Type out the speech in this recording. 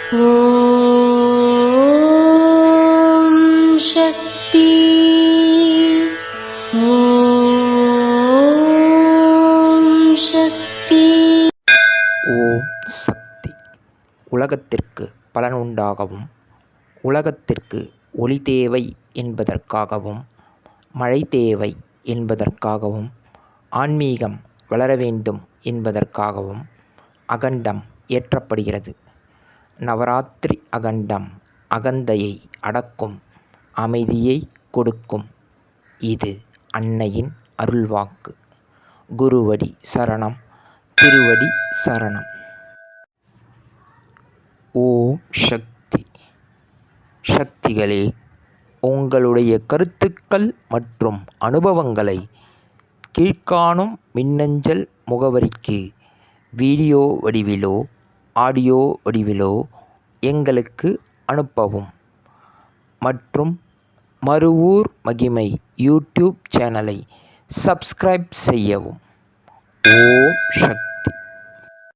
ஓம் சக்தி. ஓம் சக்தி. ஓம் சக்தி. உலகத்திற்கு பலனுண்டாகவும் உலகத்திற்கு ஒளி தேவை என்பதற்காகவும் மழை தேவை என்பதற்காகவும் ஆன்மீகம் வளர வேண்டும் என்பதற்காகவும் அகண்டம் ஏற்றப்படுகிறது. நவராத்திரி அகண்டம் அகந்தையை அடக்கும், அமைதியை கொடுக்கும். இது அன்னையின் அருள்வாக்கு. குருவடி சரணம், திருவடி சரணம். ஓம் சக்தி. சக்திகளே, உங்களுடைய கருத்துக்கள் மற்றும் அனுபவங்களை கீழ்க்காணும் மின்னஞ்சல் முகவரிக்கு வீடியோ வடிவிலோ ஆடியோ வடிவிலோ எங்களுக்கு அனுப்பவும். மற்றும் மறுவூர் மகிமை யூடியூப் சேனலை சப்ஸ்கிரைப் செய்யவும். ஓம் சக்தி.